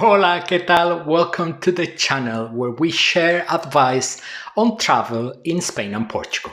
Hola, ¿qué tal? Welcome to the channel where we share advice on travel in Spain and Portugal.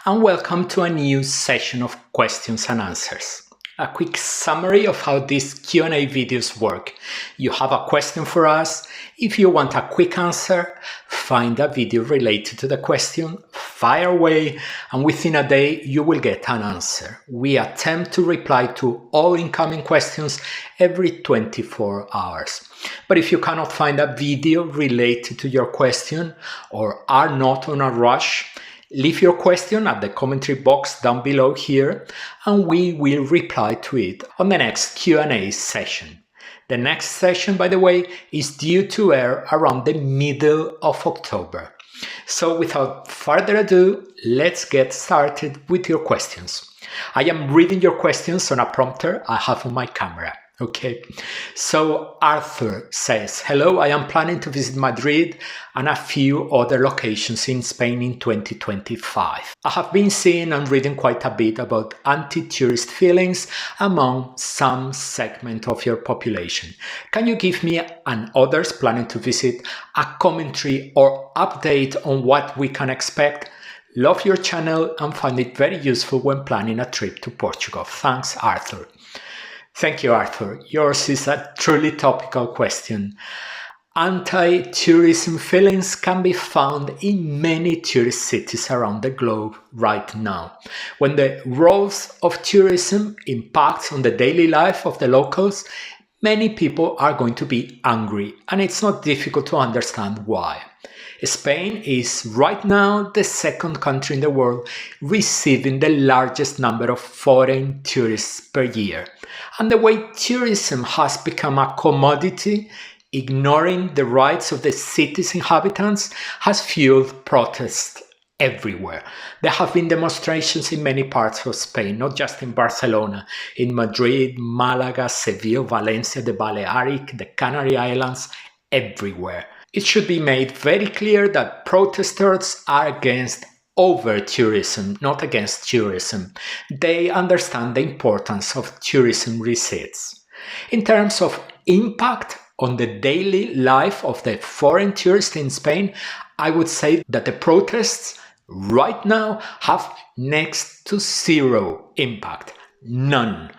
And welcome to a new session of questions and answers. A quick summary of how these Q&A videos work. You have a question for us. If you want a quick answer, find a video related to the question, fire away, and within a day you will get an answer. We attempt to reply to all incoming questions every 24 hours. But if you cannot find a video related to your question or are not on a rush, leave your question at the commentary box down below here and we will reply to it on the next Q&A session. The next session, by the way, is due to air around the middle of October. So without further ado, let's get started with your questions. I am reading your questions on a prompter I have on my camera. Okay, so Arthur says, hello, I am planning to visit Madrid and a few other locations in Spain in 2025. I have been seeing and reading quite a bit about anti-tourist feelings among some segment of your population. Can you give me and others planning to visit a commentary or update on what we can expect? Love your channel and find it very useful when planning a trip to Portugal. Thanks, Arthur. Thank you, Arthur. Yours is a truly topical question. Anti-tourism feelings can be found in many tourist cities around the globe right now. When the growth of tourism impacts on the daily life of the locals, many people are going to be angry, and it's not difficult to understand why. Spain is right now the second country in the world receiving the largest number of foreign tourists per year. And the way tourism has become a commodity, ignoring the rights of the city's inhabitants, has fueled protests everywhere. There have been demonstrations in many parts of Spain, not just in Barcelona, in Madrid, Malaga, Seville, Valencia, the Balearic, the Canary Islands, everywhere. It should be made very clear that protesters are against over-tourism, not against tourism. They understand the importance of tourism receipts. In terms of impact on the daily life of the foreign tourist in Spain, I would say that the protests right now have next to zero impact. None.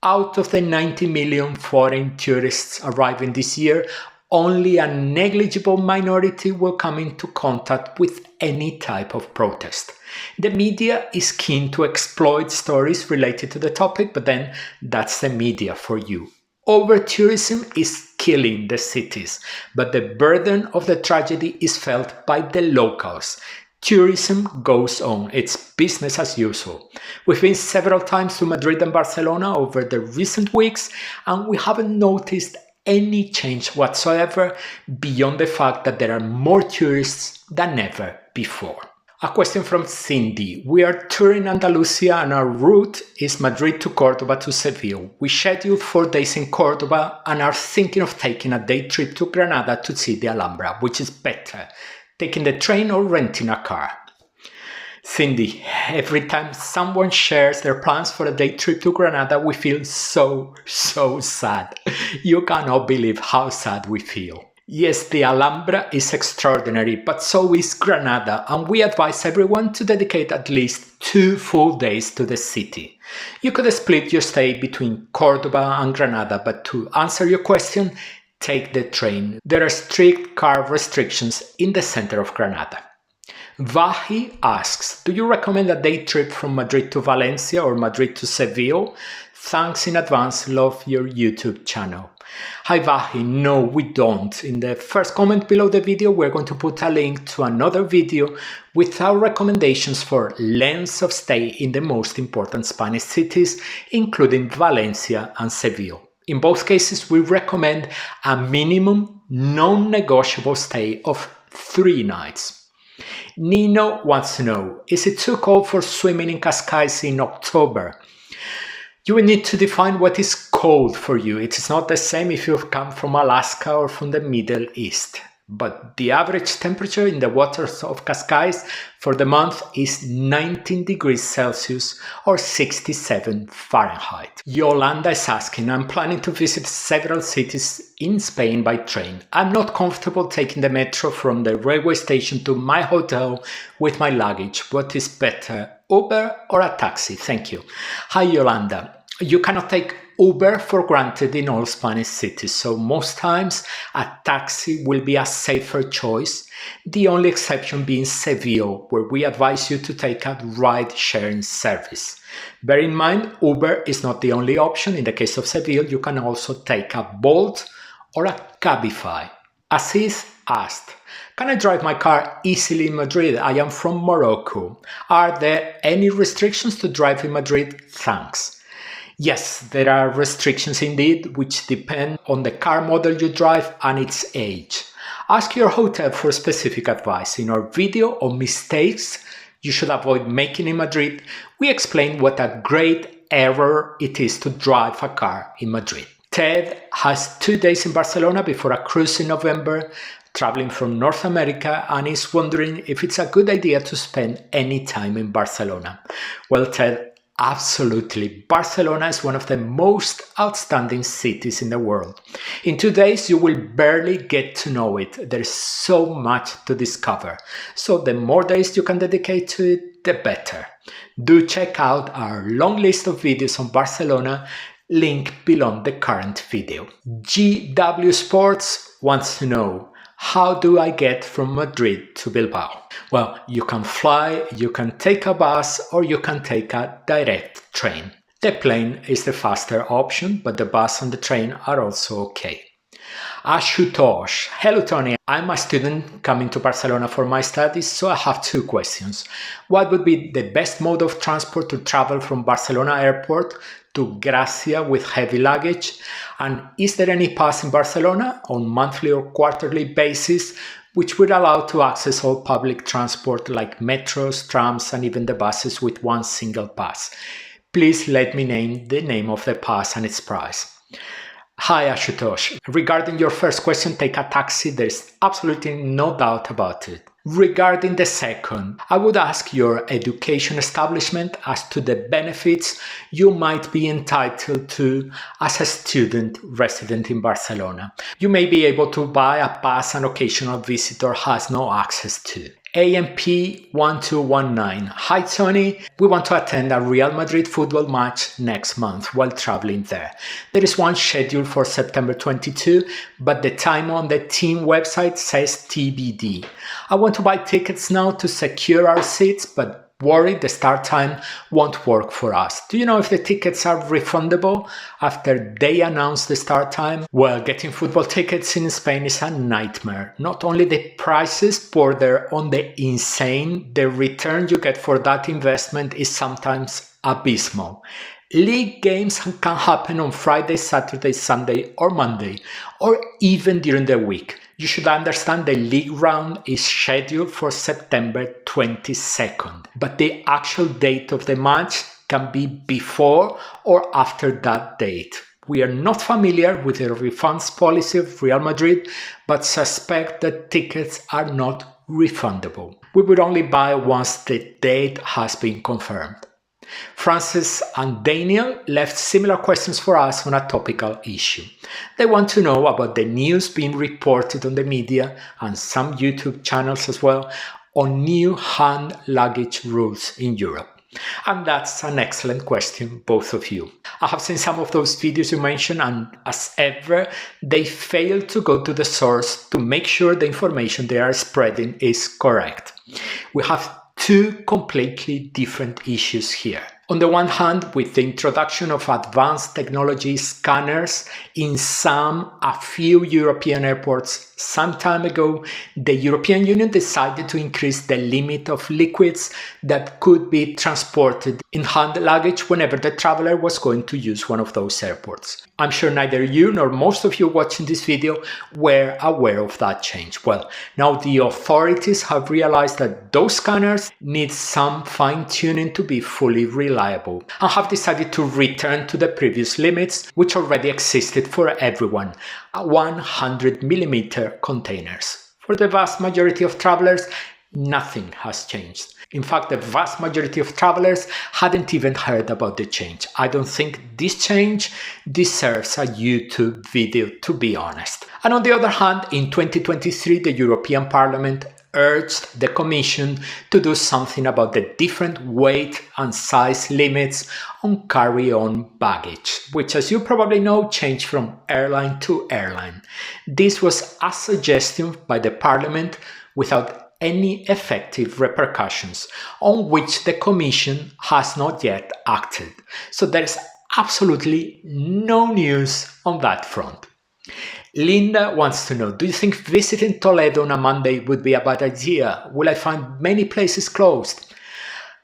Out of the 90 million foreign tourists arriving this year, only a negligible minority will come into contact with any type of protest. The media is keen to exploit stories related to the topic, but then that's the media for you. Over-tourism is killing the cities, but the burden of the tragedy is felt by the locals. Tourism goes on, it's business as usual. We've been several times to Madrid and Barcelona over the recent weeks, and we haven't noticed any change whatsoever beyond the fact that there are more tourists than ever before. A question from Cindy. We are touring Andalusia and our route is Madrid to Cordoba to Seville. We scheduled 4 days in Cordoba and are thinking of taking a day trip to Granada to see the Alhambra, which is better, taking the train or renting a car. Cindy, every time someone shares their plans for a day trip to Granada, we feel so sad. You cannot believe how sad we feel. Yes, the Alhambra is extraordinary, but so is Granada, and we advise everyone to dedicate at least 2 full days to the city. You could split your stay between Cordoba and Granada, but to answer your question, take the train. There are strict car restrictions in the center of Granada. Vahi asks, do you recommend a day trip from Madrid to Valencia or Madrid to Seville? Thanks in advance, love your YouTube channel. Hi Vahi, no we don't. In the first comment below the video we're going to put a link to another video with our recommendations for lengths of stay in the most important Spanish cities, including Valencia and Seville. In both cases we recommend a minimum non-negotiable stay of 3 nights. Nino wants to know, is it too cold for swimming in Cascais in October? You will need to define what is cold for you. It is not the same if you've come from Alaska or from the Middle East. but the average temperature in the waters of Cascais for the month is 19 degrees Celsius or 67 Fahrenheit. Yolanda is asking, I'm planning to visit several cities in Spain by train. I'm not comfortable taking the metro from the railway station to my hotel with my luggage. What is better, Uber or a taxi? Thank you. Hi Yolanda. You cannot take Uber for granted in all Spanish cities, so most times a taxi will be a safer choice, the only exception being Seville, where we advise you to take a ride-sharing service. Bear in mind, Uber is not the only option. In the case of Seville, you can also take a Bolt or a Cabify. Aziz asked, can I drive my car easily in Madrid? I am from Morocco. Are there any restrictions to drive in Madrid? Thanks. Yes, there are restrictions indeed, which depend on the car model you drive and its age. Ask your hotel for specific advice. In our video on mistakes you should avoid making in Madrid, we explain what a great error it is to drive a car in Madrid. Ted has 2 days in Barcelona before a cruise in November, traveling from North America, and is wondering if it's a good idea to spend any time in Barcelona. Well, Ted, absolutely. Barcelona is one of the most outstanding cities in the world. In 2 days, you will barely get to know it. There's so much to discover. So the more days you can dedicate to it, the better. Do check out our long list of videos on Barcelona, link below the current video. GW Sports wants to know, how do I get from Madrid to Bilbao? Well, you can fly, you can take a bus, or you can take a direct train. The plane is the faster option, but the bus and the train are also okay. Ashutosh. Hello Tony, I'm a student coming to Barcelona for my studies, so I have 2 questions. What would be the best mode of transport to travel from Barcelona airport to Gracia with heavy luggage? And is there any pass in Barcelona on monthly or quarterly basis which would allow to access all public transport like metros, trams and even the buses with one single pass? Please let me name the name of the pass and its price. Hi Ashutosh, regarding your first question, take a taxi, there's absolutely no doubt about it. Regarding the second, I would ask your education establishment as to the benefits you might be entitled to as a student resident in Barcelona. You may be able to buy a pass an occasional visitor has no access to. AMP1219. Hi Tony, we want to attend a Real Madrid football match next month while traveling there. There is one scheduled for September 22, but the time on the team website says TBD. I want to buy tickets now to secure our seats, but worried the start time won't work for us. Do you know if the tickets are refundable after they announce the start time? Well, getting football tickets in Spain is a nightmare. Not only the prices border on the insane, the return you get for that investment is sometimes abysmal. League games can happen on Friday, Saturday, Sunday or Monday, or even during the week. You should understand the league round is scheduled for September 22nd, but the actual date of the match can be before or after that date. We are not familiar with the refunds policy of Real Madrid, but suspect that tickets are not refundable. We would only buy once the date has been confirmed. Francis and Daniel left similar questions for us on a topical issue. They want to know about the news being reported on the media and some YouTube channels as well on new hand luggage rules in Europe. And that's an excellent question, both of you. I have seen some of those videos you mentioned, and as ever, they fail to go to the source to make sure the information they are spreading is correct. We have 2 completely different issues here. On the one hand, with the introduction of advanced technology scanners in a few European airports some time ago, the European Union decided to increase the limit of liquids that could be transported in hand luggage whenever the traveler was going to use one of those airports. I'm sure neither you nor most of you watching this video were aware of that change. Well, now the authorities have realized that those scanners need some fine-tuning to be fully reliable and have decided to return to the previous limits, which already existed for everyone, 100mm containers. For the vast majority of travelers, nothing has changed. In fact, the vast majority of travelers hadn't even heard about the change. I don't think this change deserves a YouTube video, to be honest. And on the other hand, in 2023, the European Parliament urged the Commission to do something about the different weight and size limits on carry-on baggage, which, as you probably know, changed from airline to airline. This was a suggestion by the Parliament without any effective repercussions, on which the Commission has not yet acted. So there is absolutely no news on that front. Linda wants to know, do you think visiting Toledo on a Monday would be a bad idea? Will I find many places closed?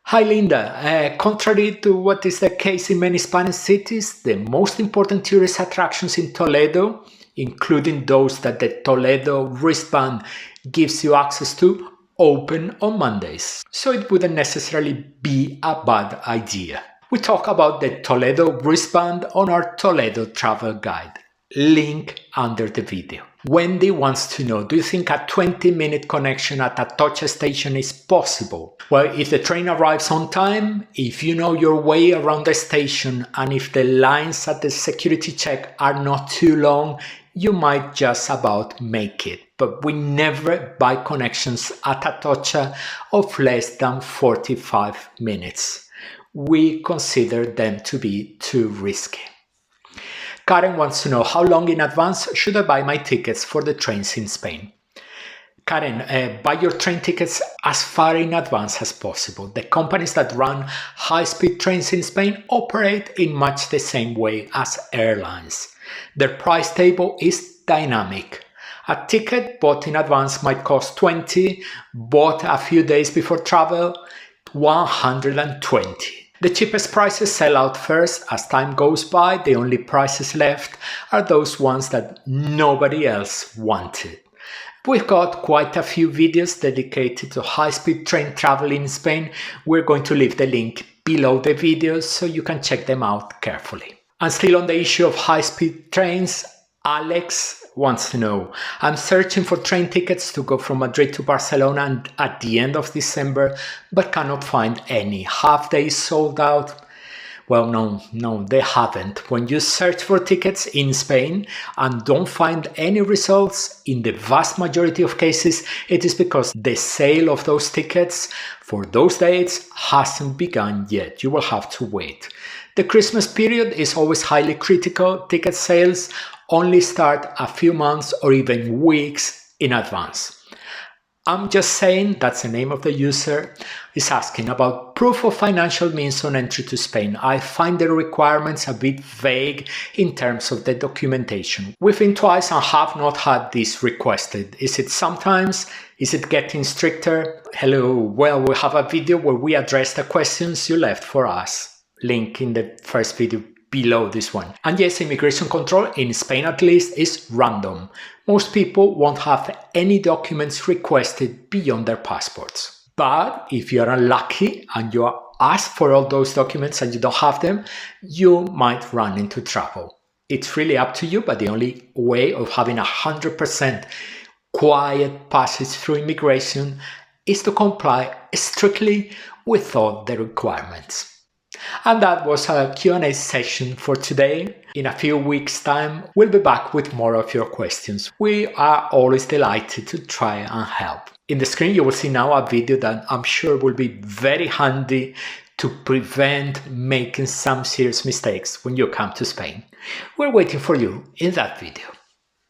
Hi Linda, contrary to what is the case in many Spanish cities, the most important tourist attractions in Toledo, including those that the Toledo wristband gives you access to, open on Mondays. So it wouldn't necessarily be a bad idea. We talk about the Toledo wristband on our Toledo travel guide. Link under the video. Wendy wants to know, do you think a 20-minute connection at Atocha station is possible? Well, if the train arrives on time, if you know your way around the station, and if the lines at the security check are not too long, you might just about make it. But we never buy connections at Atocha of less than 45 minutes. We consider them to be too risky. Karen wants to know, how long in advance should I buy my tickets for the trains in Spain? Karen, buy your train tickets as far in advance as possible. The companies that run high-speed trains in Spain operate in much the same way as airlines. Their price table is dynamic. A ticket bought in advance might cost 20, bought a few days before travel, 120. The cheapest prices sell out first. As time goes by, the only prices left are those ones that nobody else wanted. We've got quite a few videos dedicated to high-speed train travel in Spain. We're going to leave the link below the videos so you can check them out carefully. And still on the issue of high-speed trains, Alex wants to know, I'm searching for train tickets to go from Madrid to Barcelona at the end of December, but cannot find any. Have they sold out? Well, no, they haven't. When you search for tickets in Spain and don't find any results, in the vast majority of cases, it is because the sale of those tickets for those dates hasn't begun yet. You will have to wait. The Christmas period is always highly critical. Ticket sales only start a few months or even weeks in advance. I'm just saying, that's the name of the user, is asking about proof of financial means on entry to Spain. I find the requirements a bit vague in terms of the documentation. We've been twice and have not had this requested. Is it sometimes? Is it getting stricter? Hello, well, we have a video where we address the questions you left for us. Link in the first video below this one. And yes, immigration control in Spain at least is random. Most people won't have any documents requested beyond their passports. But if you are unlucky and you are asked for all those documents and you don't have them, you might run into trouble. It's really up to you, but the only way of having 100% quiet passage through immigration is to comply strictly with all the requirements. And that was a Q&A session for today. In a few weeks' time, we'll be back with more of your questions. We are always delighted to try and help. In the screen, you will see now a video that I'm sure will be very handy to prevent making some serious mistakes when you come to Spain. We're waiting for you in that video.